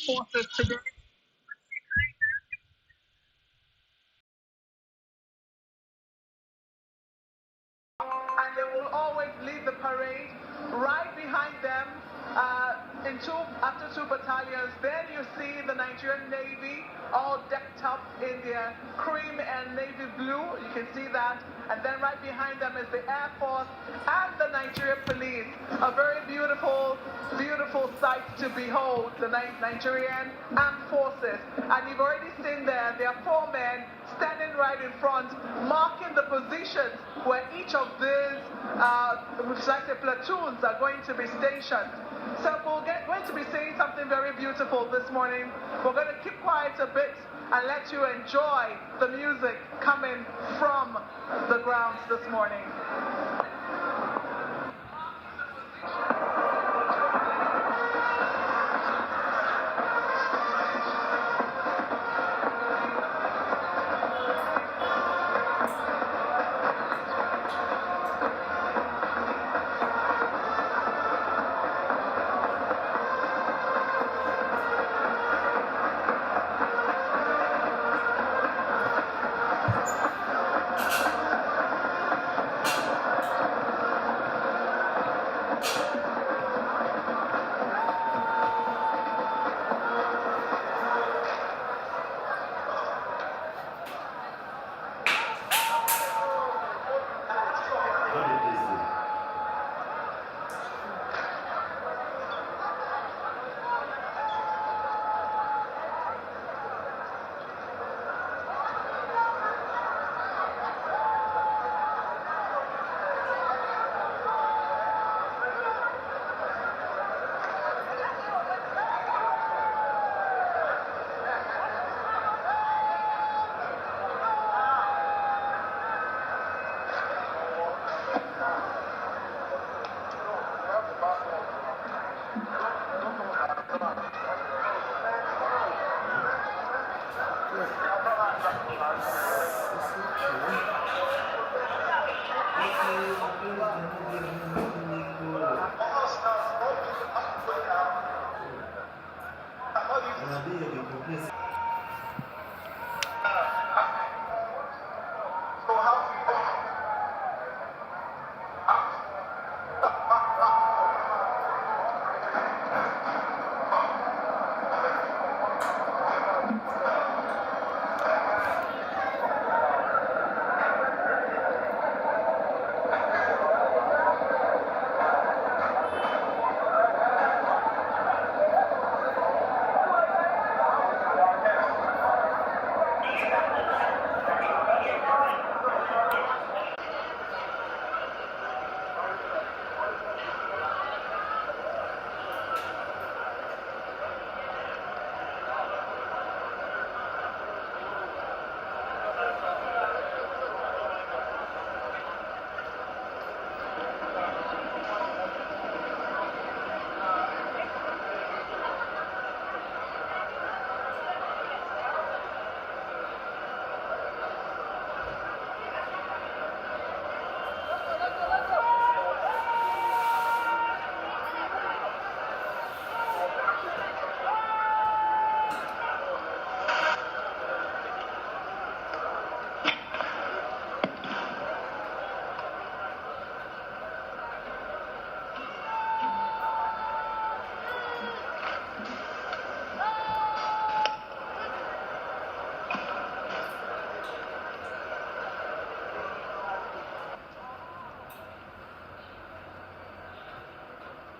Forces today. And they will always lead the parade. Right behind them, after two battalions, then you see the Nigerian Navy all decked up in their cream and navy blue. You can see that. And then right behind them is the Air Force and the Nigerian Police. A very beautiful, beautiful sight to behold, the Nigerian Armed Forces. And you've already seen there are four men standing right in front, marking the positions where each of these, platoons are going to be stationed. So going to be saying something very beautiful this morning. We're going to keep quiet a bit and let you enjoy the music coming from the grounds this morning.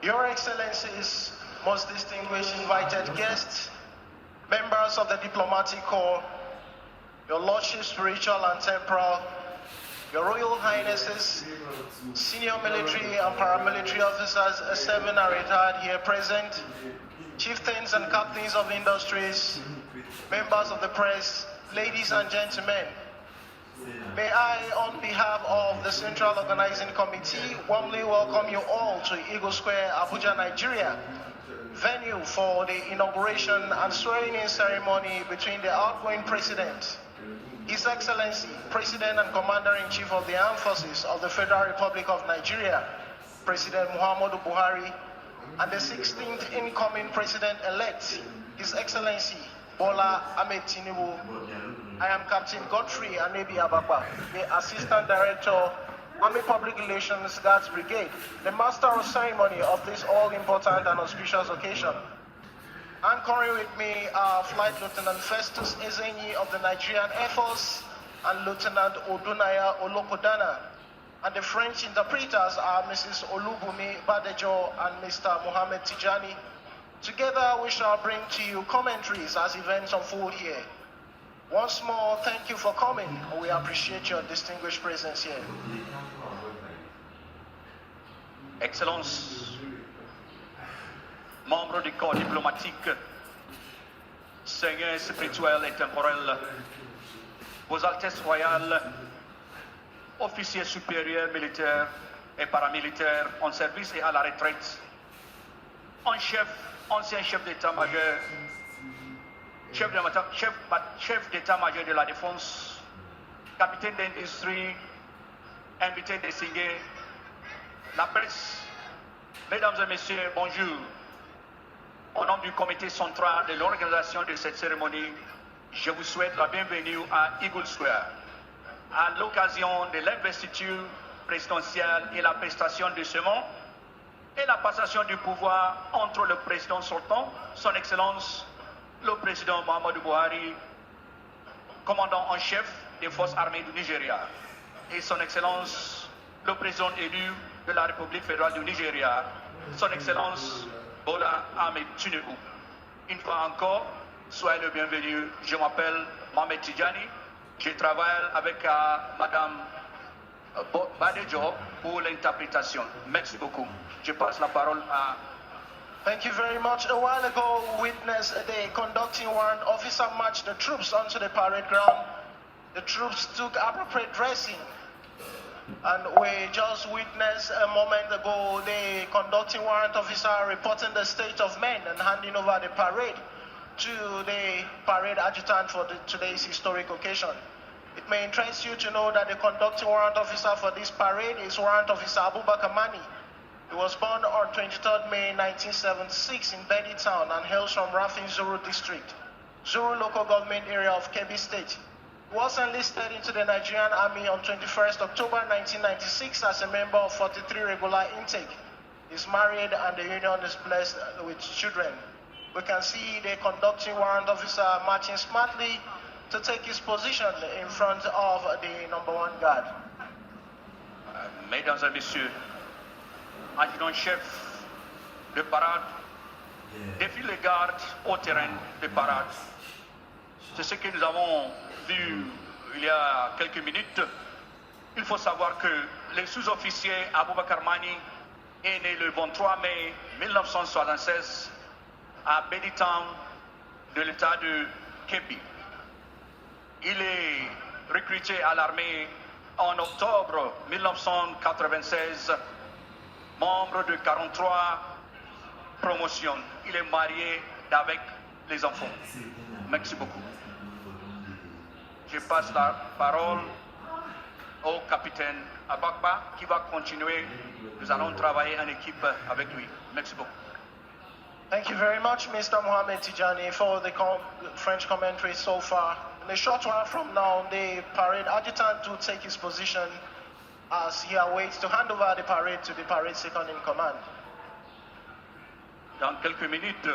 Your Excellencies, most distinguished invited guests, members of the diplomatic corps, your lordship spiritual and temporal, your royal highnesses, senior military and paramilitary officers serving and retired here present, chieftains and captains of industries, members of the press, ladies and gentlemen, may I, on behalf of the Central Organizing Committee, warmly welcome you all to Eagle Square, Abuja, Nigeria, venue for the inauguration and swearing-in ceremony between the outgoing President, His Excellency, President and Commander-in-Chief of the Armed Forces of the Federal Republic of Nigeria, President Muhammadu Buhari, and the 16th incoming President-elect, His Excellency, Bola Tinubu. I am Captain Godfrey Anebi Abakba, the Assistant Director, Army Public Relations Guards Brigade, the Master of Ceremony of this all-important and auspicious occasion. Anchoring with me are Flight Lieutenant Festus Ezenyi of the Nigerian Air Force and Lieutenant Odunaya Olokodana. And the French interpreters are Mrs. Olubumi Badejo and Mr. Mohamed Tijani. Together we shall bring to you commentaries as events unfold here. Once more, thank you for coming. We appreciate your distinguished presence here. Excellences, membres du corps diplomatique, seigneurs spirituels et temporels, vos altesses royales, officiers supérieurs militaires et paramilitaires en service et à la retraite, ancien chef d'état-major, chef d'état-major de la défense, capitaine d'industrie, invité désigné, la presse, mesdames et messieurs, bonjour. Au nom du comité central de l'organisation de cette cérémonie, je vous souhaite la bienvenue à Eagle Square. À l'occasion de l'investiture présidentielle et la prestation de serment et la passation du pouvoir entre le président sortant, son Excellence, le président Muhammadu Buhari, commandant en chef des forces armées du Nigeria, et son Excellence, le président élu de la République fédérale du Nigeria, son Excellence Bola Tinubu. Une fois encore, soyez le bienvenu. Je m'appelle Mohamed Tijani. Je travaille avec Madame Badejo pour l'interprétation. Merci beaucoup. Je passe la parole à... Thank you very much. A while ago, we witnessed the conducting warrant officer marched the troops onto the parade ground. The troops took appropriate dressing. And we just witnessed a moment ago the conducting warrant officer reporting the state of men and handing over the parade to the parade adjutant for today's historic occasion. It may interest you to know that the conducting warrant officer for this parade is Warrant Officer Abubakar Mani. He was born on 23rd May 1976 in Bedi Town and hails from Rafin Zuru District, Zuru local government area of Kebbi State. He was enlisted into the Nigerian Army on 21st October 1996 as a member of 43 regular intake. He is married and the union is blessed with children. We can see the conducting warrant officer marching smartly to take his position in front of the #1 guard. Mesdames et messieurs, adjudant-chef de parade, défile les gardes au terrain de parade. C'est ce que nous avons vu il y a quelques minutes. Il faut savoir que le sous-officier Abubakar Mani est né le 23 mai 1976 à Beditown de l'état de Kebbi. Il est recruté à l'armée en octobre 1996, membre de 43 promotions. Il est marié avec les enfants. Merci beaucoup. Je passe la parole au capitaine Abakba qui va continuer. Nous allons travailler en équipe avec lui. Merci beaucoup. Thank you very much, Mr. Mohamed Tijani, for the French commentary so far. In a short while from now, the parade adjutant will take his position as he awaits to hand over the parade to the parade second in command. Dans quelques minutes,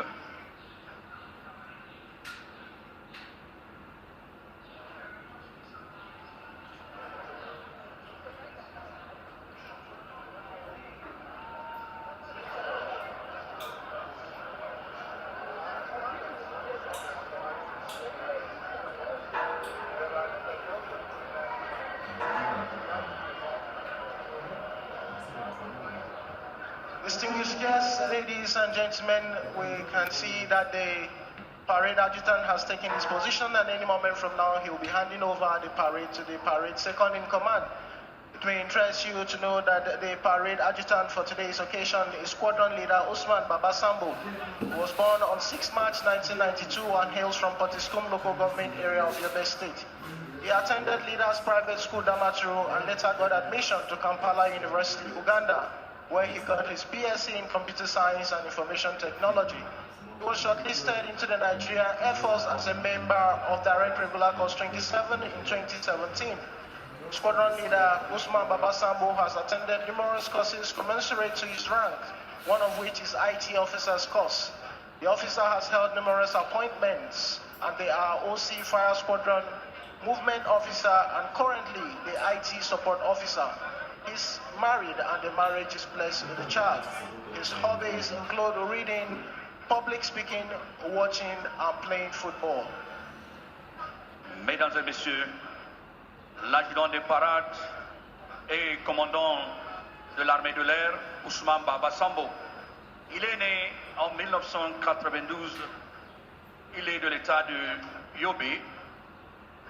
Distinguished guests, ladies and gentlemen, we can see that the parade adjutant has taken his position, and any moment from now he will be handing over the parade to the parade second in command. It may interest you to know that the parade adjutant for today's occasion is Squadron Leader Usman Babasambo, who was born on 6 March 1992 and hails from Potiskum local government area of Yobe State. He attended Leaders Private School Damaturu and later got admission to Kampala University, Uganda, where he got his BSc in Computer Science and Information Technology. He was shortlisted into the Nigerian Air Force as a member of Direct Regular Corps 27 in 2017. Squadron Leader Usman Babasambo has attended numerous courses commensurate to his rank, one of which is IT Officer's course. The officer has held numerous appointments, and they are OC Fire Squadron, Movement Officer, and currently the IT Support Officer. He's married and the marriage is blessed with a child. His hobbies include reading, public speaking, watching, and playing football. Mesdames et messieurs, l'adjudant des parades et commandant de l'armée de l'air, Ousmane Babasambo. Il est né en 1992. Il est de l'état de Yobe.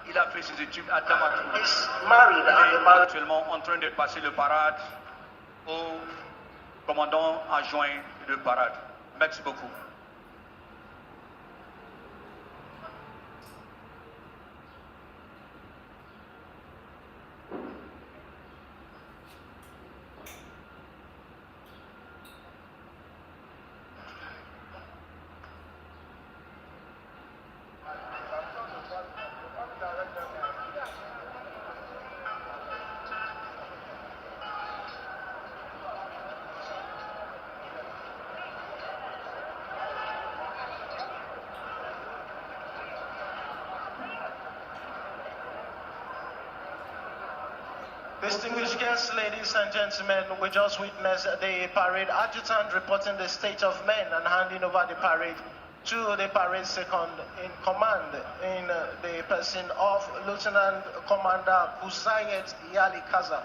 Il a fait ses études à Damaturu. Il est actuellement en train de passer le parade au commandant adjoint de parade. Merci beaucoup. Distinguished guests, ladies and gentlemen, we just witnessed the parade adjutant reporting the state of men and handing over the parade to the parade second in command in the person of Lieutenant Commander Busayet Yali Kaza.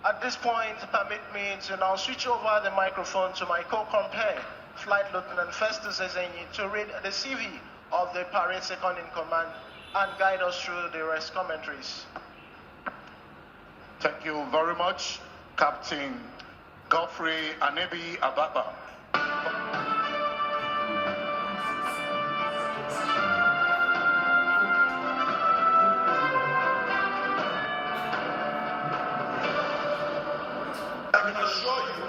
At this point, permit me to now switch over the microphone to my co-compare, Flight Lieutenant Festus Ezenyi, to read the CV of the parade second in command and guide us through the rest commentaries. Thank you very much, Captain Godfrey Anebi Ababa. I can assure you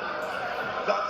that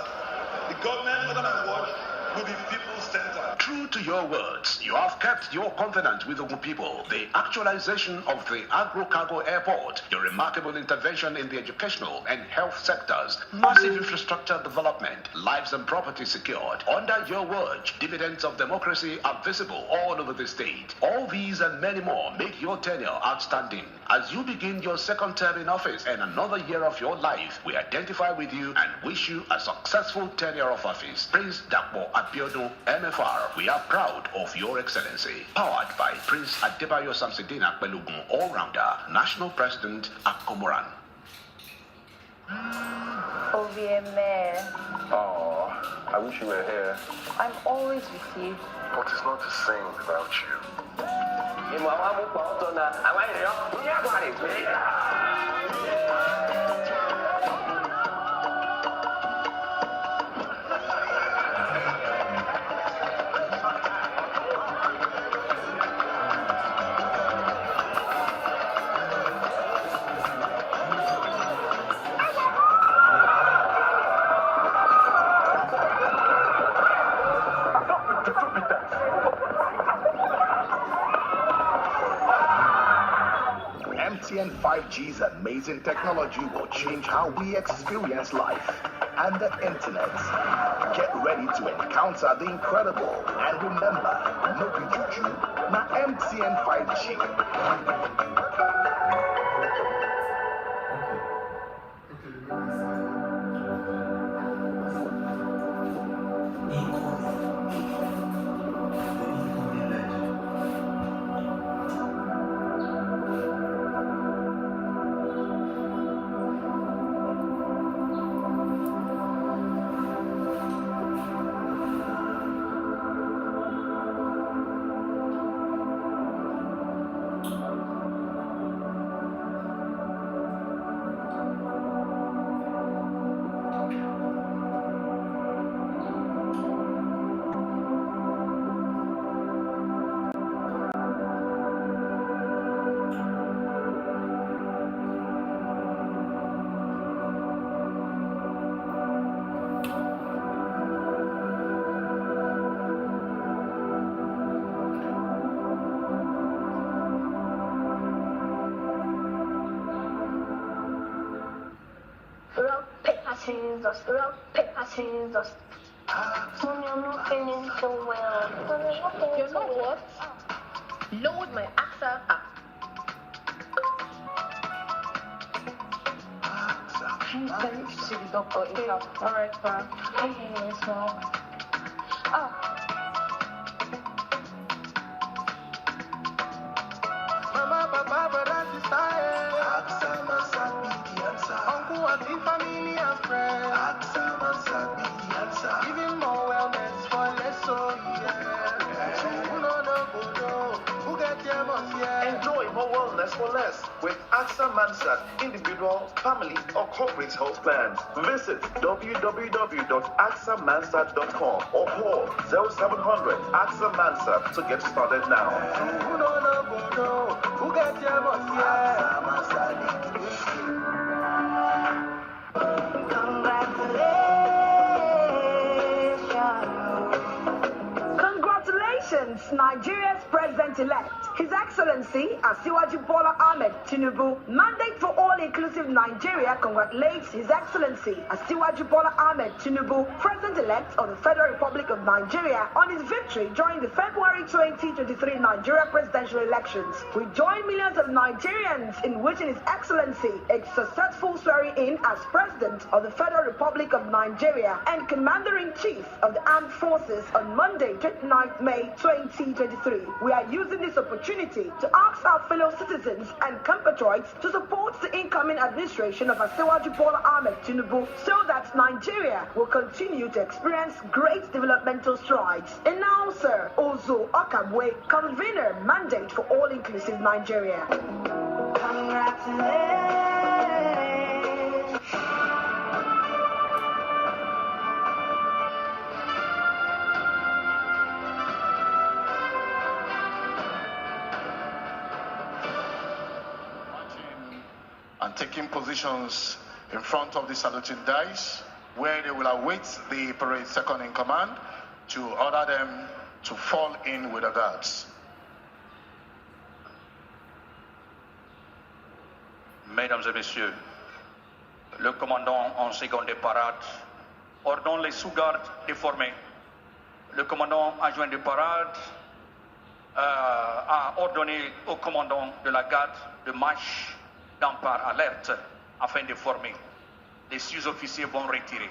the government under my watch will be people-centered. True to your words, you have kept your covenant with the people. The actualization of the agro-cargo airport, your remarkable intervention in the educational and health sectors, massive infrastructure development, lives and property secured. Under your watch, dividends of democracy are visible all over the state. All these and many more make your tenure outstanding. As you begin your second term in office and another year of your life, we identify with you and wish you a successful tenure of office. Prince Dakbo Abiodun, MFR, we are proud of your excellency. Powered by Prince Adebayo Samsidina Belugun, all-rounder, National President Akomoran. OVMA. Oh, I wish you were here. I'm always with you. But it's not the same without you. MTN 5G's amazing technology will change how we experience life and the internet. Get ready to encounter the incredible, and remember, no be juju, na MTN 5G. Jesus. Rock, paper, scissors. Mommy, I'm not feeling so well. Mommy, I'm not feeling You're so not well. what? Load my AXA app. See the doctor. Okay, alright, fine. Okay, yes, Mom. Oh. Mama, papa, brother, sister, uncle, auntie, family, and friends. Even more wellness for less so, who get them on, Enjoy more wellness for less with AXA Mansard individual, family, or corporate health plans. Visit www.axamansard.com or call 0700 AXA Mansard to get started now. who get them on, Congratulations, Nigeria's President-elect, His Excellency Asiwaju Bola Tinubu. Mandate for All-Inclusive Nigeria congratulates His Excellency Asiwaju Bola Tinubu, President-elect of the Federal Republic of Nigeria, on his victory during the February 2023 Nigeria presidential elections. We join millions of Nigerians in wishing His Excellency a successful swearing-in as President of the Federal Republic of Nigeria and Commander-in-Chief of the Armed Forces on Monday, 29th May 2023. We are using this opportunity to ask our fellow citizens and compatriots to support the incoming administration of Asiwaju Bola Tinubu so that Nigeria will continue to experience great developmental strides. Announcer Ozo Okabwe, convener, mandate for All-Inclusive Nigeria. Congratulations. And taking positions in front of the saluting dice, where they will await the parade second in command to order them to fall in with the guards. Mesdames et messieurs, le commandant en seconde de parade ordonne les sous-gardes de former. Le commandant adjoint de parade a ordonné au commandant de la garde de marche d'empare alerte afin de former. Les sous-officiers vont retirer.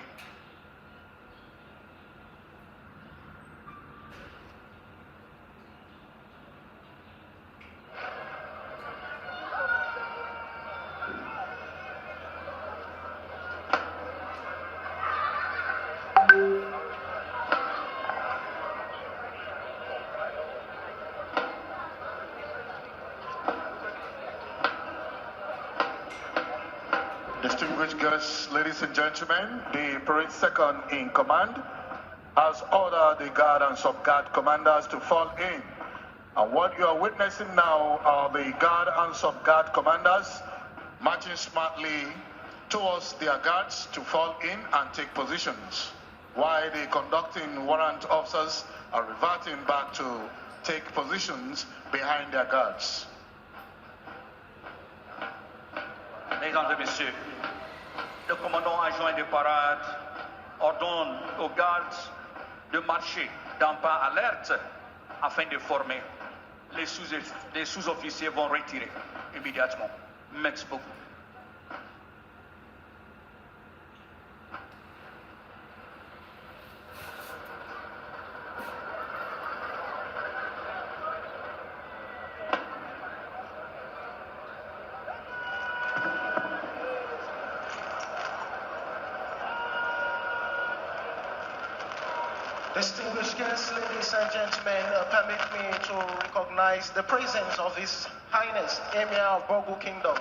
Distinguished guests, ladies and gentlemen, the parade second in command has ordered the guard and sub-guard commanders to fall in. And what you are witnessing now are the guard and sub-guard commanders marching smartly towards their guards to fall in and take positions, while the conducting warrant officers are reverting back to take positions behind their guards. Mesdames et messieurs, le commandant adjoint de parade ordonne aux gardes de marcher d'un pas alerte afin de former. Les sous-officiers vont retirer immédiatement. Merci beaucoup. Distinguished guests, ladies and gentlemen, permit me to recognize the presence of His Highness Emir of Bogu Kingdom,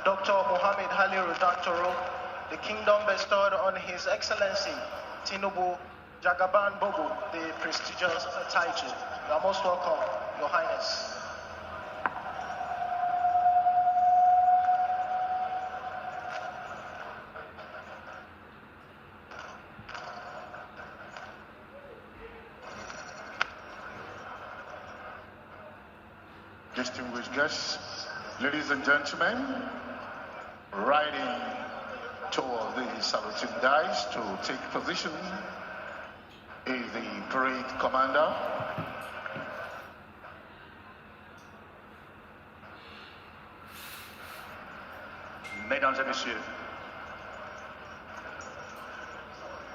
Dr. Mohammed Haliru Daktoro, the kingdom bestowed on His Excellency Tinubu Jagaban Bogu, the prestigious title. You are most welcome, Your Highness. Distinguished guests, ladies and gentlemen, riding towards the saluting dice to take position is the parade commander. Mesdames et messieurs,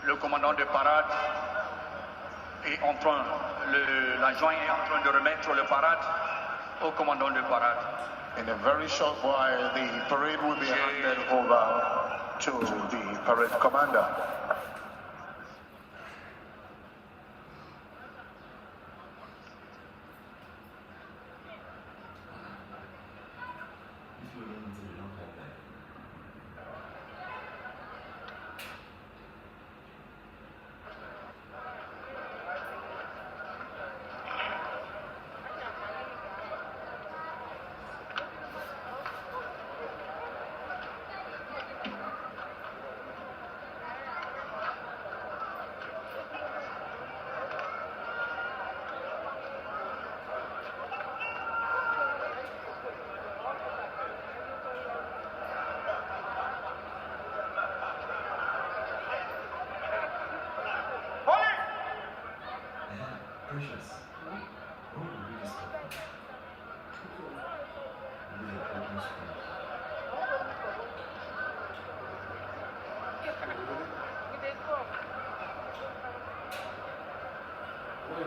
le commandant de parade est en train, l'adjoint est en train de remettre le parade au commandant de parade. In a very short while, the parade will be handed over to the parade commander.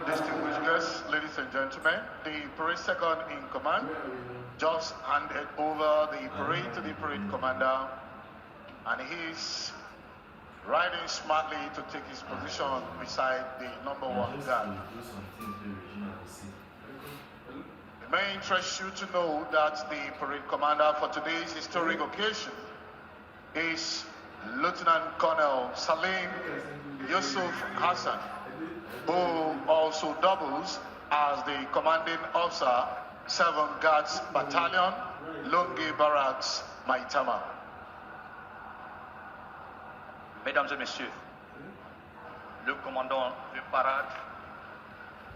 Distinguished guests, ladies and gentlemen, the parade second in command just handed over the parade to the parade commander, and he's riding smartly to take his position beside the number one guard. It may interest you to know that the parade commander for today's historic occasion is Lieutenant Colonel Salim Yusuf Hassan, who also doubles as the commanding officer, 7th Guards Battalion, Lungi Barracks, Maitama. Mesdames et messieurs, le commandant de parade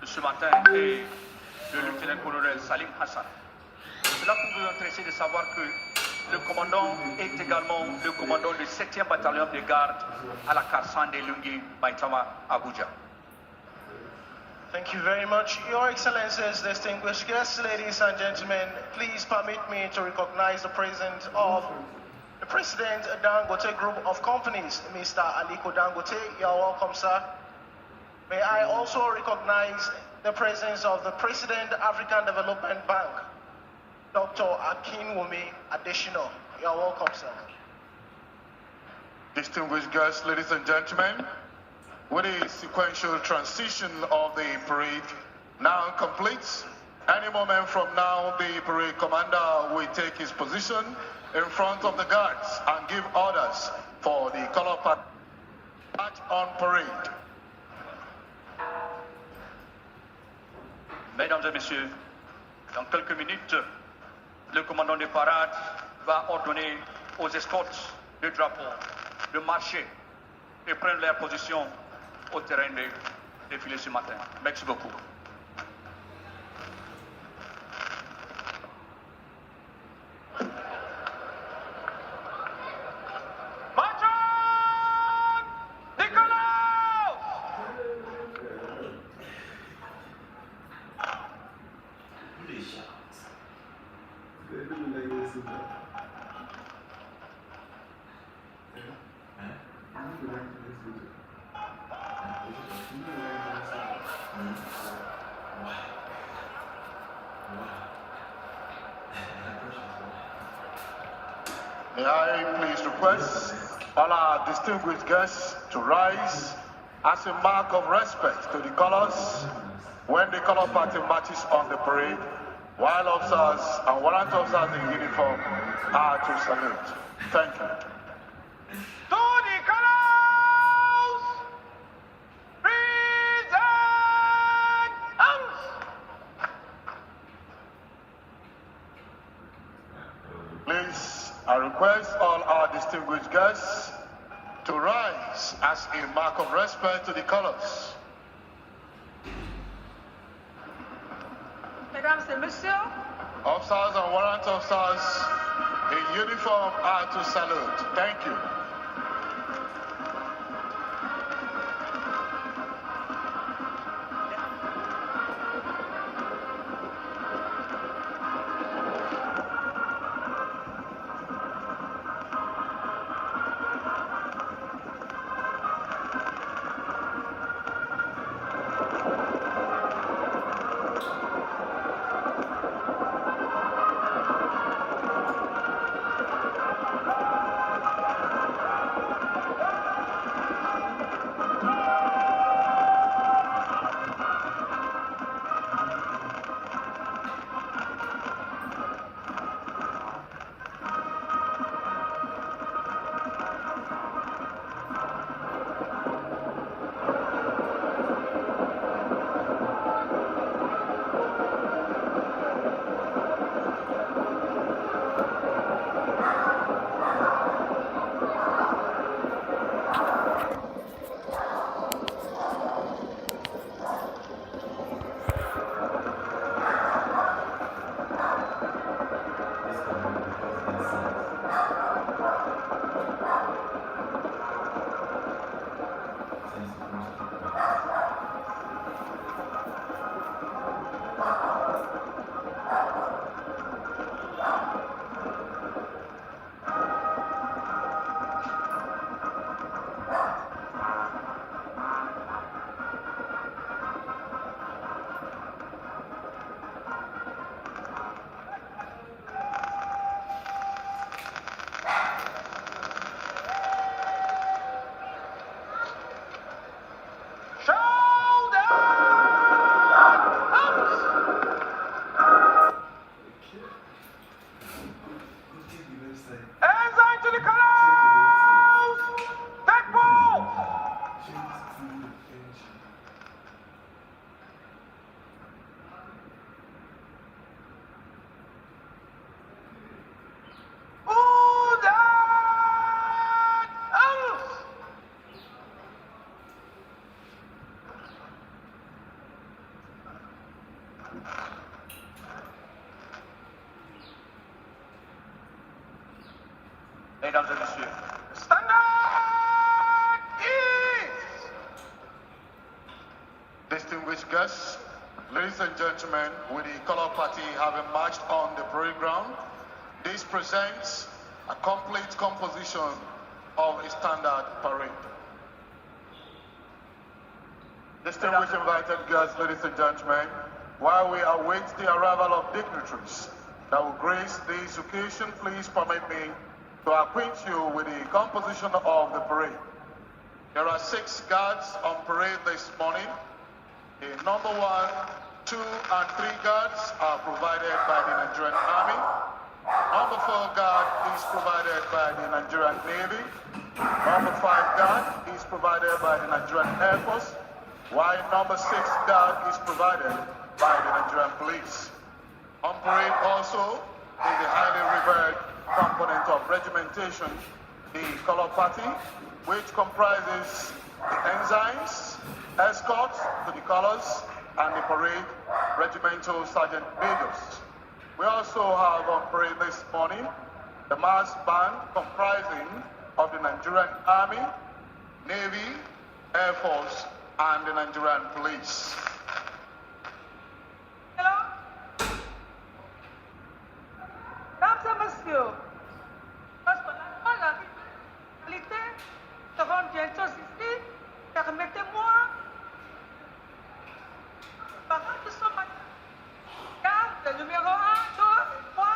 de ce matin est le lieutenant-colonel Salim Hassan. Cela pour vous intéresser de savoir que le commandant est également le commandant du 7e bataillon de garde à la Karsan de Lungi, Maitama, Abuja. Thank you very much. Your Excellencies, distinguished guests, ladies and gentlemen, please permit me to recognize the presence of the President of Dangote Group of Companies, Mr. Aliko Dangote. You're welcome, sir. May I also recognize the presence of the President, African Development Bank, Dr. Akinwumi Adesina. You're welcome, sir. Distinguished guests, ladies and gentlemen, with the sequential transition of the parade now complete, any moment from now, the parade commander will take his position in front of the guards and give orders for the color patch on parade. Mesdames et messieurs, dans quelques minutes, le commandant de parade va ordonner aux escortes de drapeau de marcher et prendre leur position au terrain de défilé ce matin. Merci beaucoup. May I please request all our distinguished guests to rise as a mark of respect to the colors when the color party marches on the parade, while officers and warrant officers in uniform are to salute. Thank you. To the colors, present arms. Please, I request all our distinguished guests to rise as a mark of respect to the colors. Mesdames et messieurs, Officers and warrant officers in uniform are to salute. Thank you. Mesdames et messieurs, Standard ease! Distinguished guests, ladies and gentlemen, with the color party having marched on the parade ground, this presents a complete composition of a standard parade. Distinguished invited guests, ladies and gentlemen, while we await the arrival of dignitaries that will grace this occasion, please permit me to acquaint you with the composition of the parade. There are 6 guards on parade this morning. The number 1, 2, and 3 guards are provided by the Nigerian Army. Number 4 guard is provided by the Nigerian Navy. Number 5 guard is provided by the Nigerian Air Force, while number 6 guard is provided by the Nigerian Police. On parade also is the highly revered component of regimentation, the color party, which comprises the ensigns, escorts to the colors, and the parade regimental sergeant majors. We also have on parade this morning the mass band comprising of the Nigerian Army, Navy, Air Force, and the Nigerian Police. Mesdames et messieurs, parce que la réalité se rend bientôt ici, permettez-moi, par de ce matin, garde numéro 1, 2 et 3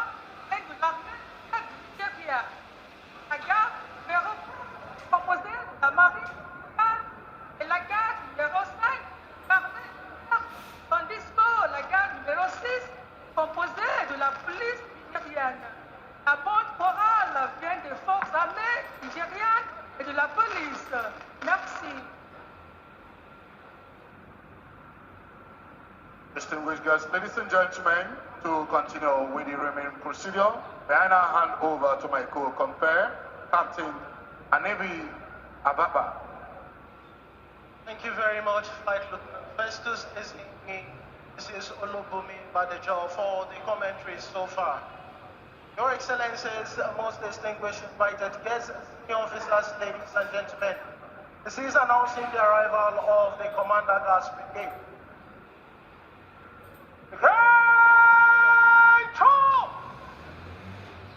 et de l'armée et du Nigeria. La garde numéro 1 composée de la marine et la garde numéro 5 l'armée, tandis que la garde numéro 6 composée de la police nigérienne. La bande chorale vient des forces armées nigériennes et de la police. Merci. Distinguished guests, ladies and gentlemen, to continue with the remaining procedure, may I now hand over to my co-compare, Captain Anebi Ababa. Thank you very much, Flight Lieutenant Festus Ezingi. This is Olubumi Badejo for the commentaries so far. Your Excellencies, most distinguished invited guests, senior officers, ladies and gentlemen, this is announcing the arrival of the Commander Gas Brigade.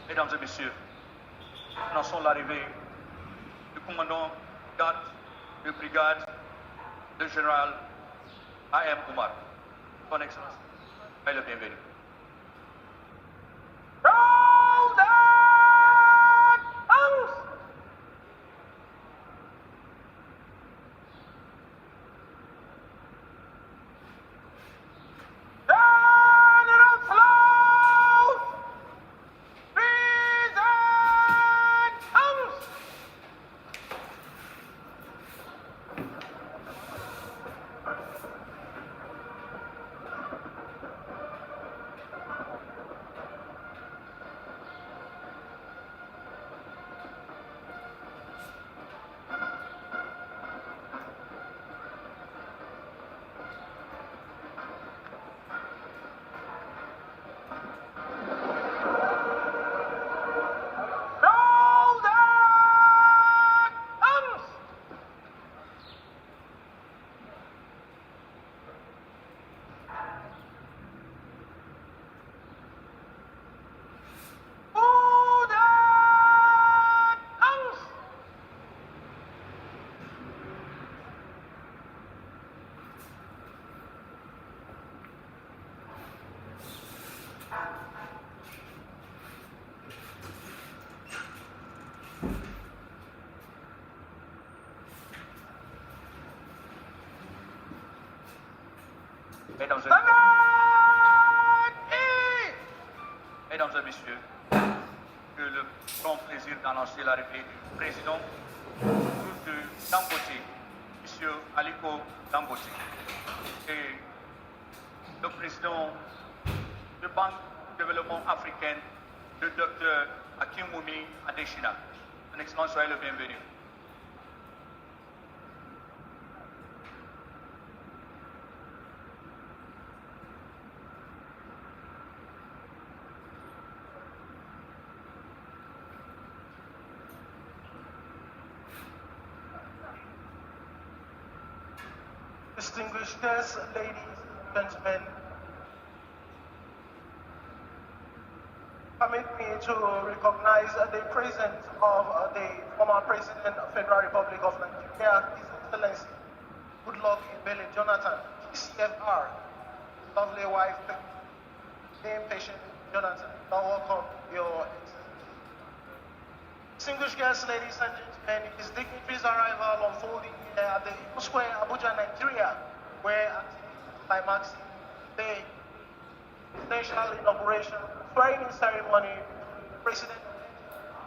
Mesdames et messieurs, annonçons l'arrivée du commandant garde de brigade, le général A.M. Umar. Son Excellence, soyez le bienvenu. Mesdames et messieurs, j'ai le grand plaisir d'annoncer l'arrivée du président de Dangote, M. Aliko Dangote, et le président de Banque de développement africaine, le Dr Akimoumi Adeshina. Son Excellence, soyez le bienvenu. Distinguished guests, ladies and gentlemen, permit me to recognize the presence of the former President of the Federal Republic of Nigeria, His Excellency Goodluck Ebele Jonathan, CFR, lovely wife, name patient Jonathan. Now welcome your distinguished guests, ladies and gentlemen. His dignitary's arrival unfolding here at the Ibu Square, Abuja, Nigeria, where activities climaxing the presidential inauguration, swearing-in ceremony, President,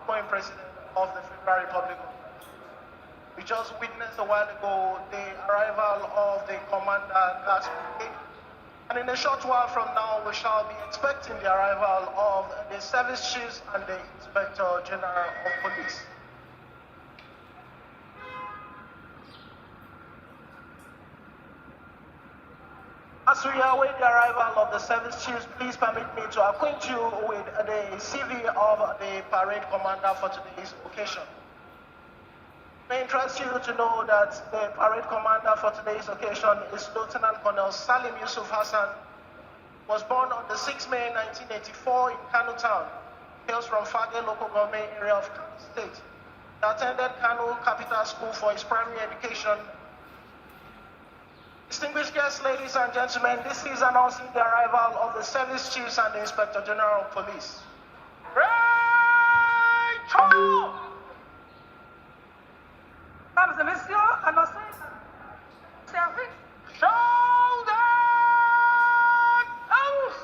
going President of the Federal Republic of Nigeria. We just witnessed a while ago the arrival of the Commander Gas Brigade, and in a short while from now, we shall be expecting the arrival of the service chiefs and the Inspector General of Police. As we await the arrival of the service chiefs, please permit me to acquaint you with the CV of the parade commander for today's occasion. It may interest you to know that the parade commander for today's occasion is Lieutenant Colonel Salim Yusuf Hassan. Was born on the 6th May 1984 in Kano Town. Hails from Fage local government area of Kano State. He attended Kano Capital School for his primary education. Distinguished guests, ladies and gentlemen, this is announcing the arrival of the service chiefs and the Inspector General of Police. Rachel! Mesdames et messieurs, annoncez service. Shoulder out!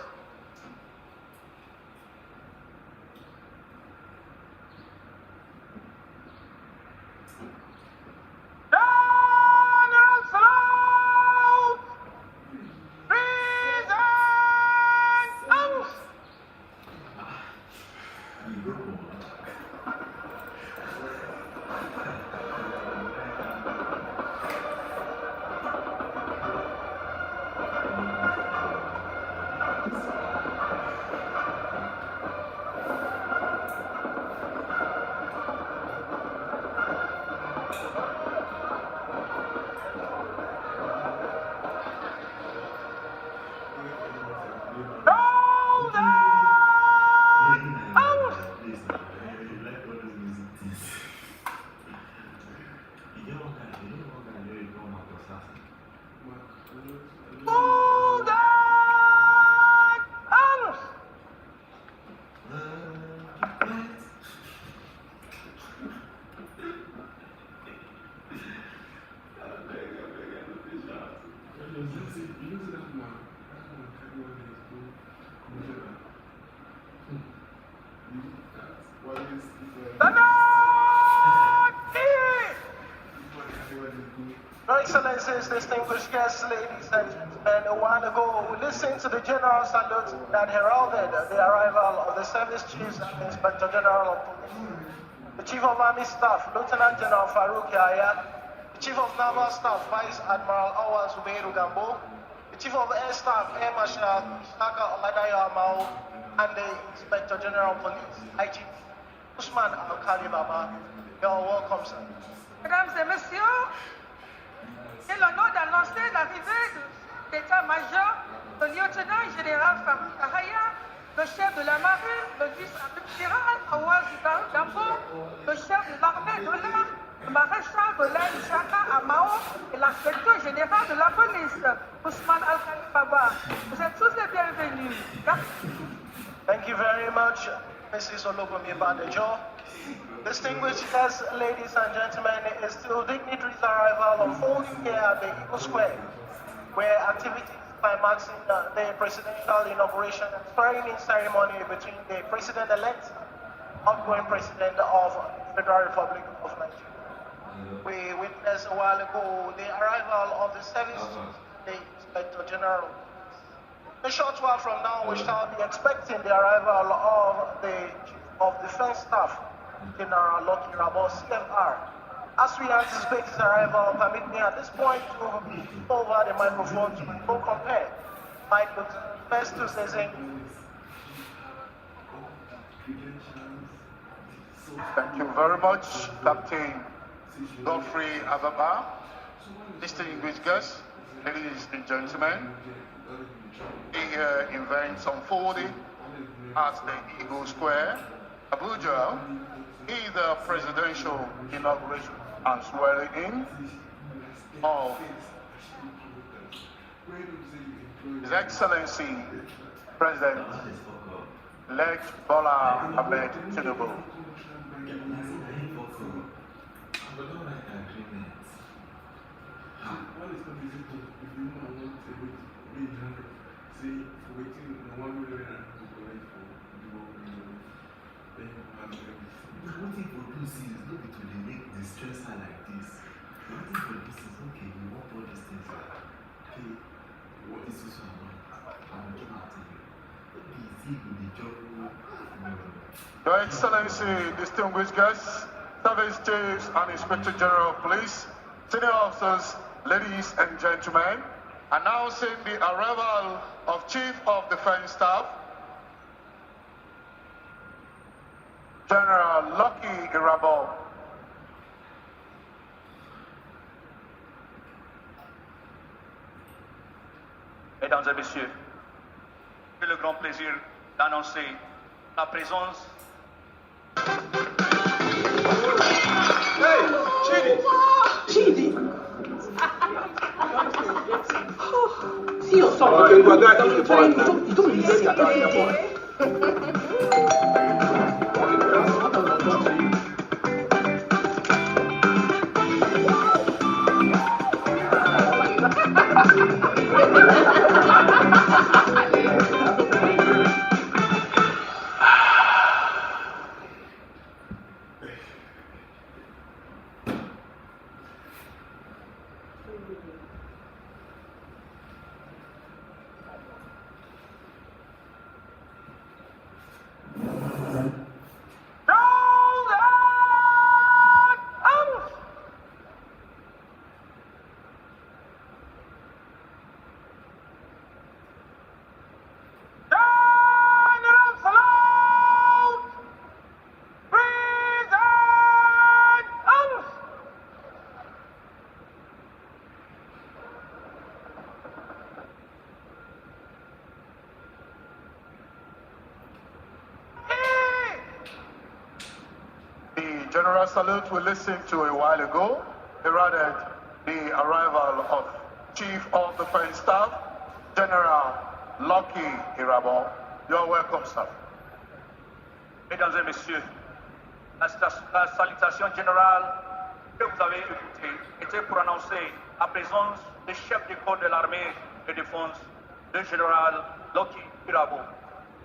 Your Excellencies, distinguished guests, ladies and gentlemen, a while ago we listened to the general salute that heralded the arrival of the service chiefs and the Inspector General of Police. The Chief of Army Staff, Lieutenant General Farouk Yahya, the Chief of Naval Staff, Vice Admiral Awa Zubeiru Gambo, the Chief of Air Staff, Air Marshal Shaka Oladayo Amao, and the Inspector General of Police, IG Usman Al-Khali Baba. You are welcome, sir. Mesdames et messieurs, j'ai l'honneur d'annoncer l'arrivée de l'état-major, le lieutenant général Farouk Yahya, le chef de la marine, le vice-amiral Awa Zubeiru Gambo, le chef de l'armée de l'air, le maréchal de l'air Shaka Amao et l'inspecteur général de la police, Ousmane Al-Khali Baba. Vous êtes tous les bienvenus. Thank you very much, Mrs. Ologomi Badejo. Distinguished guests, ladies and gentlemen, it is still dignitary's arrival unfolding here at the Ibu Square, where activities climaxing the presidential inauguration and swearing-in ceremony between the president-elect, outgoing president of the Federal Republic of Nigeria. We witnessed a while ago the arrival of the service chief, the Inspector General. A short while from now, we shall be expecting the arrival of the Chief of Defense Staff, General Lucky Rabo, CFR. As we anticipate his arrival, permit me at this point to over the microphone to my co-compare, my first to say Thank you very much, Captain Godfrey Ababa. Distinguished guests, Ladies and gentlemen, here events unfolding at the Eagle Square, Abuja, is the presidential inauguration and swearing in of His Excellency President-elect Bola Tinubu. Your Excellency, distinguished guests, service chiefs and Inspector General of Police, senior officers, ladies and gentlemen, announcing the arrival of Chief of Defense Staff, General Lucky Irabo. Mesdames et messieurs, j'ai le grand plaisir d'annoncer la présence. Hey, Chidi! See your son. Okay, we're going to the point now. You don't listen. General salute we listened to a while ago heralded the arrival of Chief of Defense Staff, General Lucky Irabo. You're welcome, sir. Mesdames et messieurs, la salutation générale que vous avez écoutée était pour annoncer la présence du chef du corps de l'armée de défense, le général Lucky Irabo.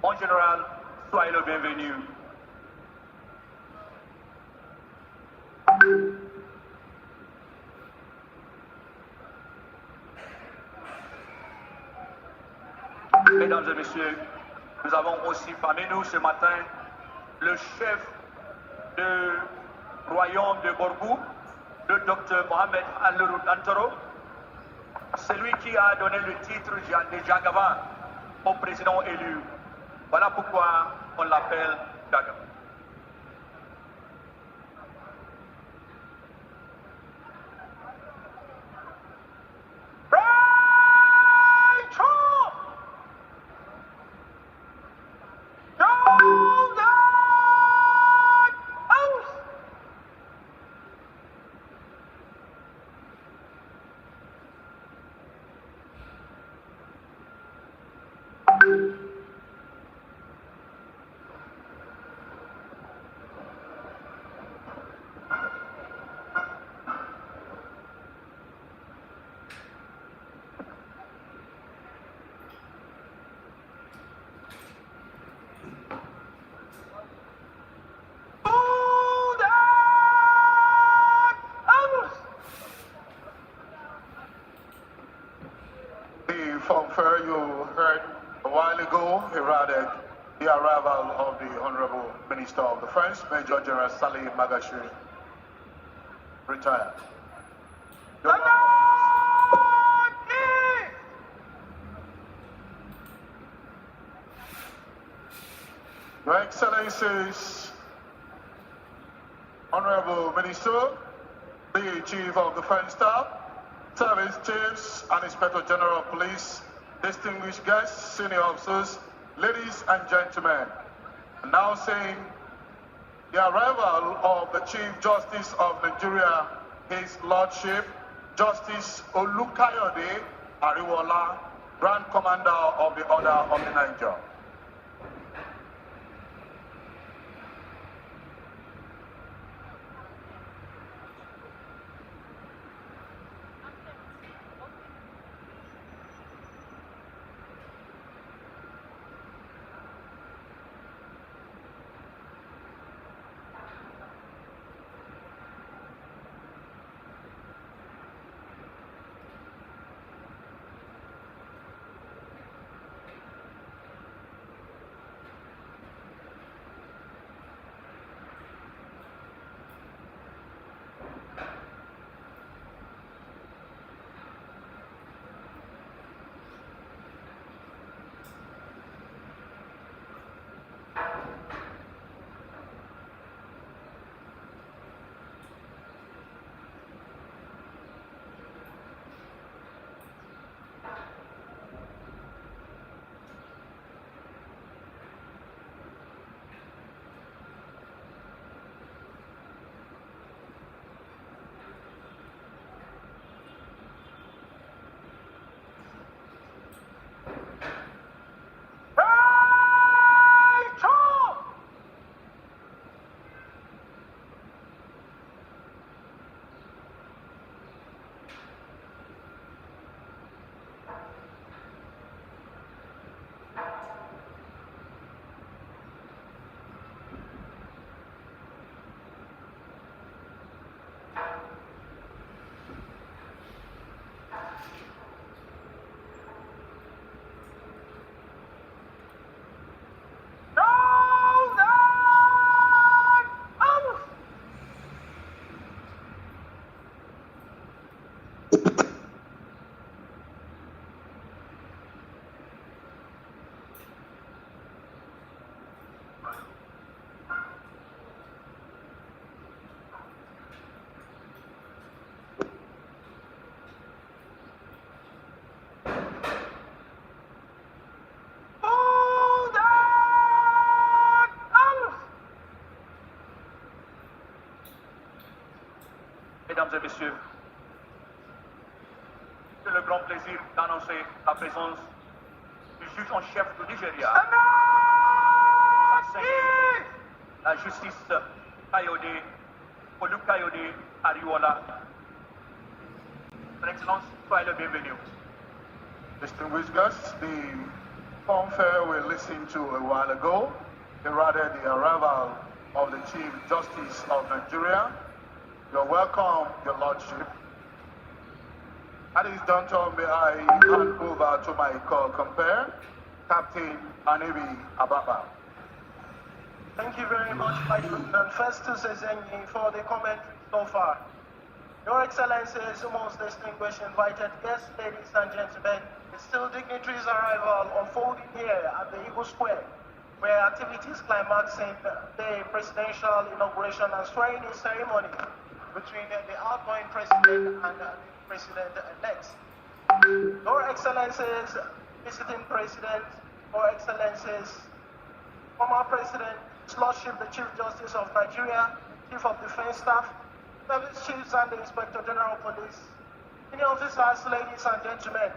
Mon général, soyez le bienvenu. Mesdames et messieurs, nous avons aussi parmi nous ce matin le chef du royaume de Borgou, le docteur Mohamed Al-Antoro, celui qui a donné le titre de Jagaban au président élu. Voilà pourquoi on l'appelle Jagaban. Fanfare you heard a while ago heralded the arrival of the Honorable Minister of Defense, Major General Salih Magashiri, retired. Your Excellencies, Honorable Minister, the Chief of Defense Staff, service chiefs and Inspector General of Police, distinguished guests, senior officers, ladies and gentlemen, announcing the arrival of the Chief Justice of Nigeria, His Lordship, Justice Olukayode Ariwola, Grand Commander of the Order of the Niger. Mesdames et messieurs, j'ai le grand plaisir d'annoncer la présence du juge en chef du Nigeria, la justice Kayode, Olukayode Ariwola. Son Excellence, soyez le bienvenu. Distinguished guests, the fanfare we listened to a while ago heralded the arrival of the Chief Justice of Nigeria. You're welcome, Your Lordship. That is done to me. I hand over to my co-compare, Captain Anibi Ababa. Thank you very much, my President Festus Ezenyi, for the commentary so far. Your Excellencies, most distinguished invited guests, ladies and gentlemen, it's still dignitaries' arrival unfolding here at the Eagle Square, where activities climaxing the presidential inauguration and swearing-in ceremony between the outgoing president and the president-elect. Your Excellencies, visiting President, Your Excellencies, former President, His Lordship, the Chief Justice of Nigeria, Chief of Defense Staff, Service Chiefs and the Inspector General of Police, senior officers, ladies and gentlemen,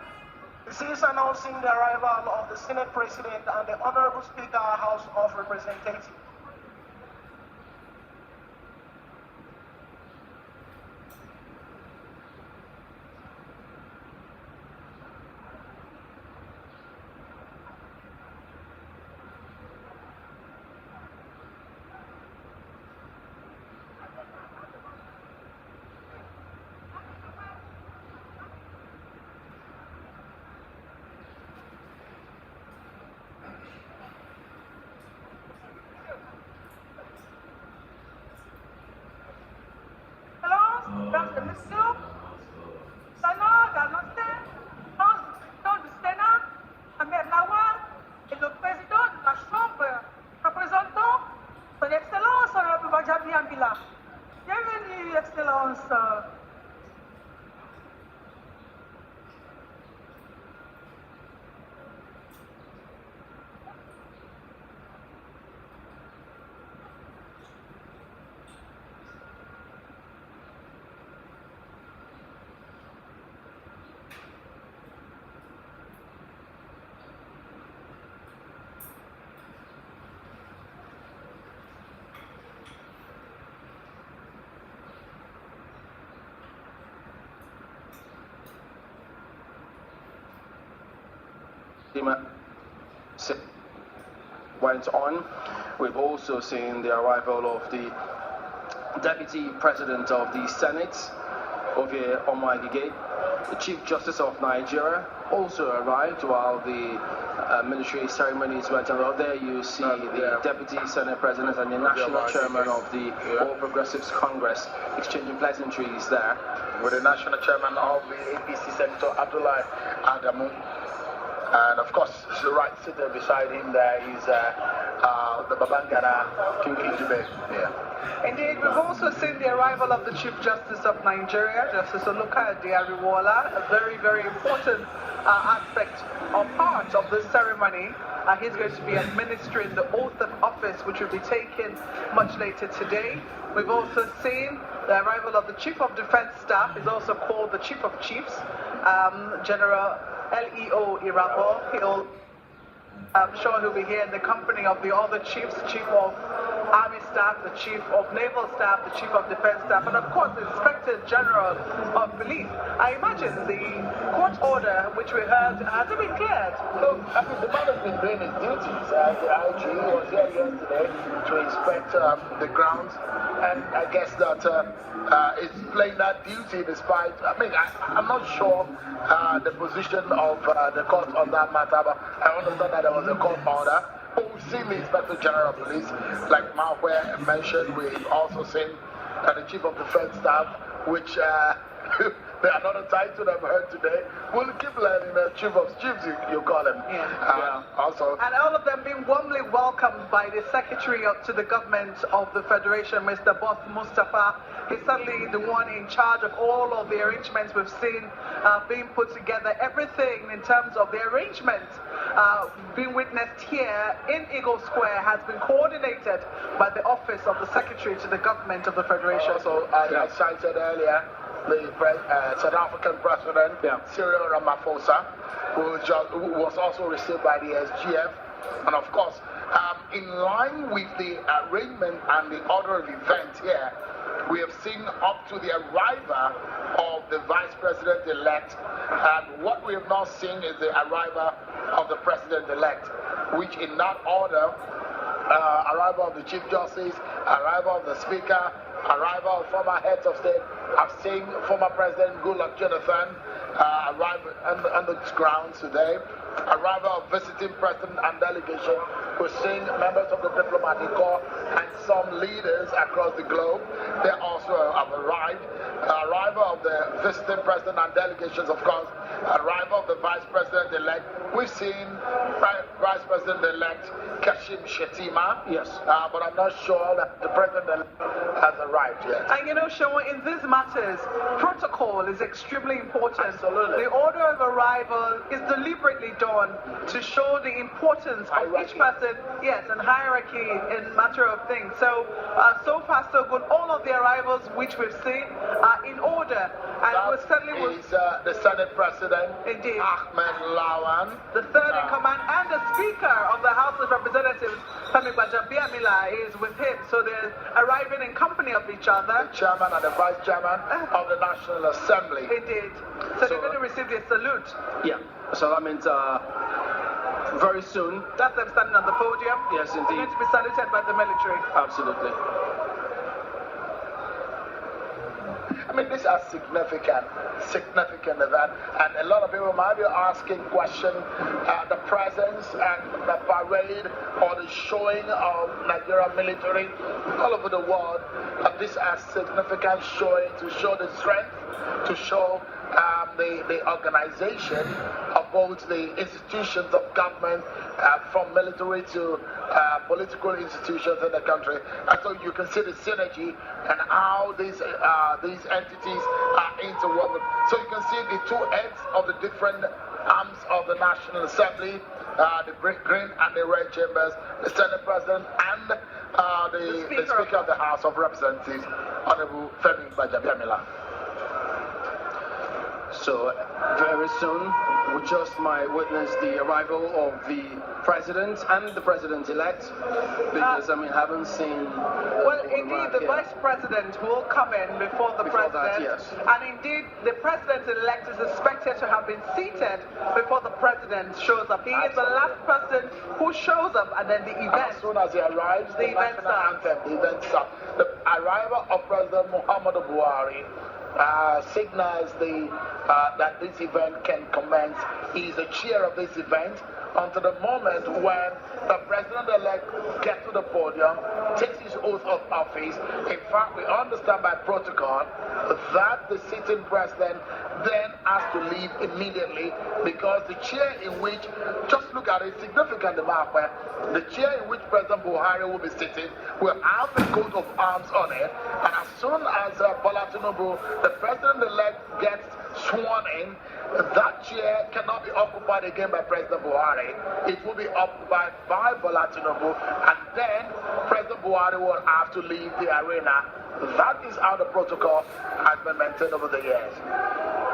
this is announcing the arrival of the Senate President and the Honorable Speaker, House of Representatives. went on. We've also seen the arrival of the Deputy President of the Senate, Ovie Omoagige. The Chief Justice of Nigeria also arrived while the military ceremonies went on. There you see the Deputy Senate President and the National Chairman of the All Progressives Congress exchanging pleasantries there. With the National Chairman of the APC, Senator Abdullah Adamu. And of course, right sitting beside him there is the Babangana King Ijube. Yeah. Indeed, we've also seen the arrival of the Chief Justice of Nigeria, Justice Oluka Diariwola, a very, very important aspect or part of this ceremony. He's going to be administering the oath of office, which will be taken much later today. We've also seen the arrival of the Chief of Defense Staff, is also called the Chief of Chiefs, General Leo Irabo. I'm sure he'll be here in the company of the other chiefs, the Chief of Army Staff, the Chief of Naval Staff, the Chief of Defense Staff, and of course the Inspector General of Police. I imagine the court order which we heard hasn't been cleared. Look, I mean, the man has been doing his duties. The IG was here yesterday to inspect the grounds, and I guess that is playing that duty despite, I mean, I'm not sure the position of the court on that matter, but I understand that there was a court order. But we've seen the Inspector General of Police, like Mahwe mentioned. We've also seen the Chief of Defense Staff, which another title I've heard today. We'll keep learning Chief of Chiefs, you call him. Yeah. Also. And all of them being warmly welcomed by the Secretary to the Government of the Federation, Mr. Boss Mustafa. He's certainly the one in charge of all of the arrangements we've seen being put together. Everything in terms of the arrangements being witnessed here in Eagle Square has been coordinated by the Office of the Secretary to the Government of the Federation. Also, I cited earlier the South African President, Cyril Ramaphosa, who was also received by the SGF. And of course, in line with the arrangement and the order of events here, we have seen up to the arrival of the Vice President-elect, and what we have not seen is the arrival of the President-elect, which in that order, arrival of the Chief Justice, arrival of the Speaker, arrival of former heads of state. I've seen former President Goodluck Jonathan arrive on the grounds today. Arrival of visiting president and delegation. We're seeing members of the diplomatic corps and some leaders across the globe. They also have arrived. Arrival of the visiting president and delegations, of course. Arrival of the Vice President-elect. We've seen Vice President-elect Kashim Shettima. Yes. But I'm not sure that the President has arrived yet. And you know, Shawn, in these matters, protocol is extremely important. Absolutely. The order of arrival is deliberately done to show the importance of each person, yes, and hierarchy in matter of things. So, so far so good. All of the arrivals which we've seen are in order. And we certainly will... the Senate President, indeed, Ahmed Lawan, the third in command, and the Speaker of the House of Representatives, Femi Gbajabiamila, is with him. So they're arriving in company of each other. The Chairman and the Vice Chairman of the National Assembly. Indeed. So they're going to receive their salute. Yeah. So that means very soon. That's them standing on the podium. Yes, indeed. They're going to be saluted by the military. Absolutely. I mean, these are significant event, and a lot of people might be asking questions, the presence and the parade or the showing of Nigerian military all over the world. These are significant showing to show the strength, to show the organization of both the institutions of government, from military to political institutions in the country. And so you can see the synergy and how these entities are interwoven. So you can see the two ends of the different arms of the National Assembly, the green and the red chambers, the Senate President and the Speaker of the House of Representatives, Honorable Femi Gbajabiamila. So very soon we just might witness the arrival of the president and the president-elect, because I mean, haven't seen. Well, indeed, the vice president will come in before the president, that, yes. And indeed, the president-elect is expected to have been seated before the president shows up. He is the last person who shows up, and then the event. As soon as he arrives, the event national anthem, the event starts. The arrival of President Muhammadu Buhari signals that this event can commence. He is the chair of this event until the moment when the president-elect gets to the podium, takes his oath of office. In fact, we understand by protocol that the sitting president then has to leave immediately, because the chair in which, just look at it, significant mark where the chair in which President Buhari will be sitting will have the coat of arms on it, and as soon as Bola Tinubu, the president-elect, gets sworn in, that chair cannot be occupied again by President Buhari. It will be occupied by Bola Tinubu, and then President Buhari will have to leave the arena. That is how the protocol has been maintained over the years.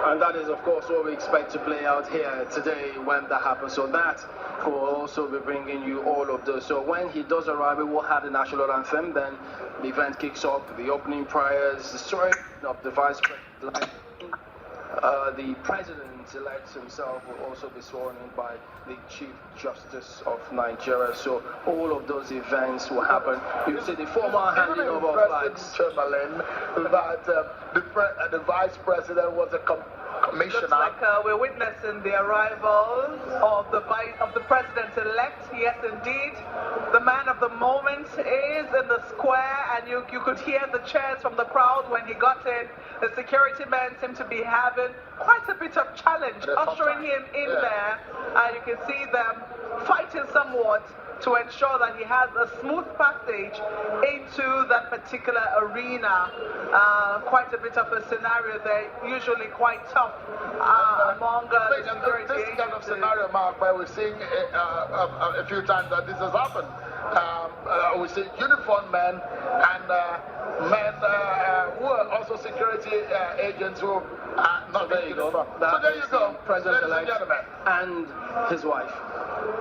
And that is, of course, what we expect to play out here today when that happens. So that will also be bringing you all of those. So when he does arrive, we will have the national anthem. Then the event kicks off, the opening prayers, the swearing of the vice president. The president-elect himself will also be sworn in by the Chief Justice of Nigeria. So all of those events will happen. You see the formal handing over of flags. Chamberlain, that the vice president was a commissioner. Looks like we're witnessing the arrival of the president-elect. Yes, indeed. The man of the moment is in the square, and you could hear the cheers from the crowd when he got in. The security men seem to be having quite a bit of challenge ushering him in there. You can see them fighting somewhat to ensure that he has a smooth passage into that particular arena. Quite a bit of a scenario there, usually quite tough among the security This kind of scenario, Mark, where we're seeing a few times that this has happened. We see uniformed men and men who are also security agents who are not there you go. So there you go, President-elect and his wife.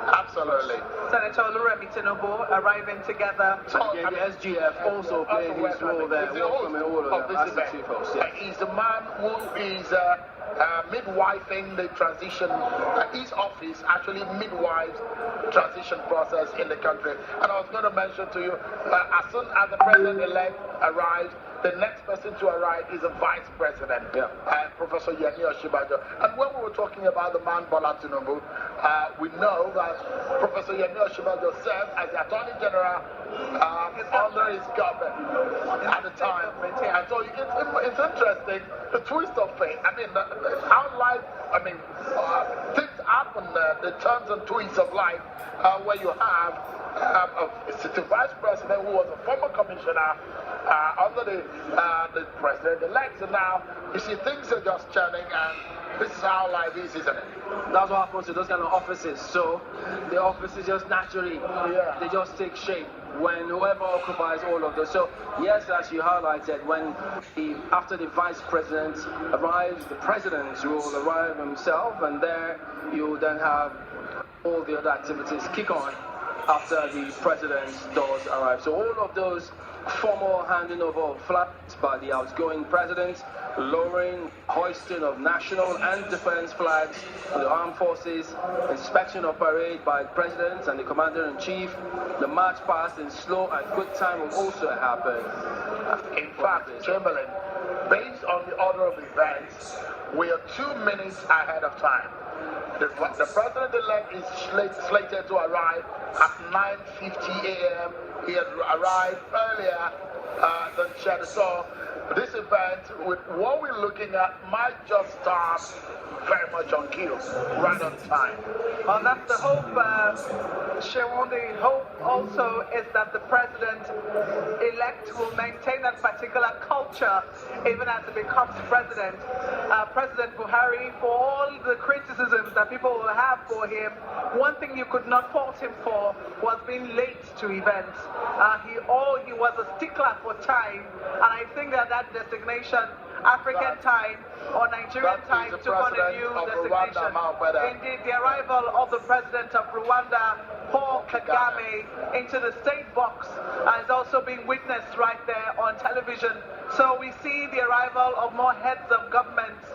Absolutely. Senator Oluremi Tinubu arriving together. And the SGF also playing his role there, welcoming all of them as the chief host. Yes. He's the man who is midwifing the transition. His office actually midwives transition process in the country. And I was going to mention to you, as soon as the president-elect arrives, the next person to arrive is a vice president, Professor Yemi Osinbajo. And when we were talking about the man Bola Tinubu, we know that Professor Yemi Osinbajo served as the Attorney General under his government at the time. And so it's interesting, the twist of fate. I mean, how life, things happen, the turns and twists of life, where you have a vice president who was a former commissioner under the president-elect. So now, you see, things are just churning, and this is how life is, isn't it? That's what happens to those kind of offices. So the offices just naturally, they just take shape when whoever occupies all of those. So yes, as you highlighted, when after the vice president arrives, the president will arrive himself, and there you then have all the other activities kick on after the president does arrive. So all of those formal handing over of flags by the outgoing president, lowering, hoisting of national and defense flags for the armed forces, inspection of parade by presidents and the commander-in-chief, the march past in slow and quick time will also happen. In fact, Chamberlain, based on the order of events, we are 2 minutes ahead of time. The president-elect is slated to arrive at 9:50 a.m. He had arrived earlier than scheduled. So this event, with what we're looking at, might just start very much on cue, right on time. Well, that's the hope, Sharon. The hope also is that the president-elect will maintain that particular culture even as he becomes president. President Buhari, for all the criticisms that people will have for him, one thing you could not fault him for was being late to events. He was a stickler for time, and I think that designation African time or Nigerian time took on a new designation. Indeed, the arrival of the president of Rwanda, Paul Kagame, into the state box is also being witnessed right there on television. So we see the arrival of more heads of governments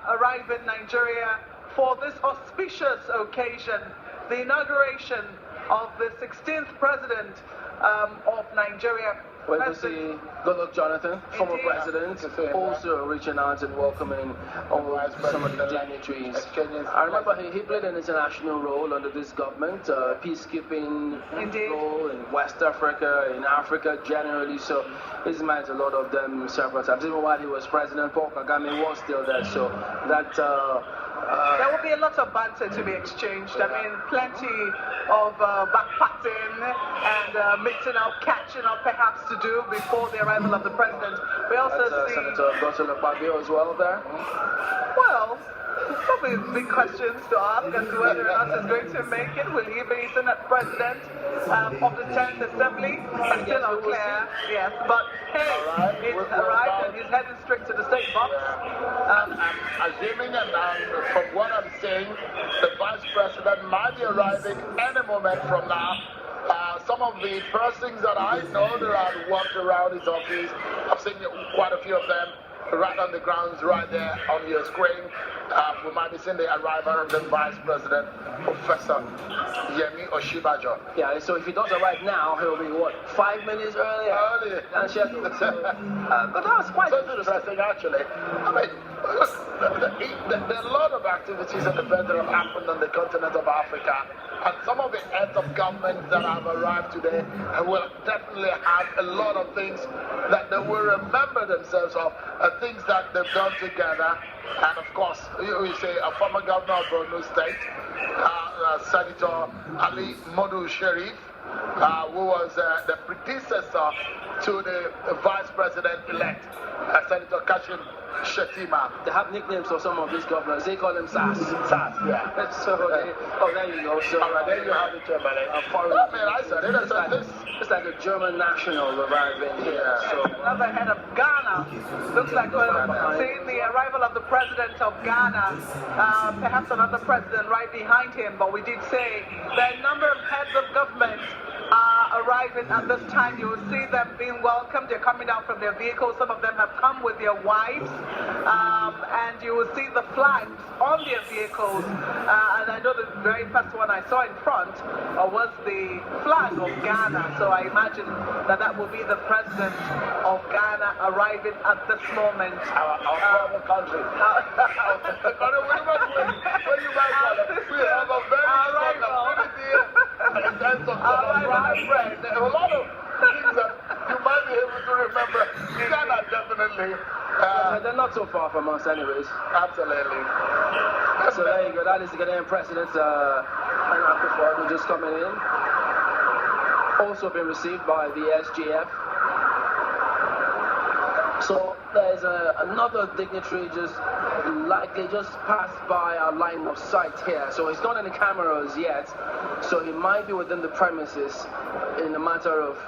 arrive in Nigeria for this auspicious occasion, the inauguration of the 16th president of Nigeria. Well, to see Goodluck Jonathan, former president, also reaching out and welcoming all some of the dignitaries. I remember he played an international role under this government, peacekeeping role in West Africa, in Africa generally. So he's met a lot of them several times. Even while he was president, Paul Kagame was still there. So that. There will be a lot of banter to be exchanged. I mean, plenty of backpatting and mixing up, catching up perhaps to do before the arrival of the president. We also see... Senator Godswill Akpabio as well there. Well, probably big questions to ask as to whether or not he's going to make it. Will he be Senate president of the 10th Assembly? It's still unclear, yes. But hey, he's arrived and he's heading straight to the state box. I'm assuming, and from what I'm saying, the vice president might be arriving any moment from now. Some of the persons that I know that have walked around his office, I've seen quite a few of them right on the grounds right there on your screen. We might be seeing the arrival of the Vice President, Professor Yemi Oshibajo. Yeah, so if he does arrive now, he'll be, what, 5 minutes earlier? Than scheduled. But that was quite interesting, actually. I mean, there are a lot of activities and events that have happened on the continent of Africa. And some of the heads of government that have arrived today will definitely have a lot of things that they will remember themselves of, things that they've done together. And of course, you say a former governor of Borno State, Senator Ali Modu Sharif, who was the predecessor to the vice president-elect, Senator Kashim Shettima. They have nicknames for some of these governors. They call them SAS. SAS, yeah. So, there you go. So, there you have it, Germany. It's like a German national arriving here. So, another head of Ghana. Looks like we're seeing the arrival of the president of Ghana. Perhaps another president right behind him. But we did say that a number of heads of government are arriving at this time. You will see them being welcomed. They're coming out from their vehicles. Some of them have come with their wives. And you will see the flags on their vehicles. And I know the very first one I saw in front was the flag of Ghana. So I imagine that will be the president of Ghana arriving at this moment. Our former country. We have a very strong affinity in terms of friend. There are a lot of things that you might be able to remember. Ghana definitely. They're not so far from us anyways. Absolutely. So there you go. That is the Ghanaian president, who just coming in. Also been received by the SGF. So there's another dignitary just passed by our line of sight here. So he's not in the cameras yet. So he might be within the premises in a matter of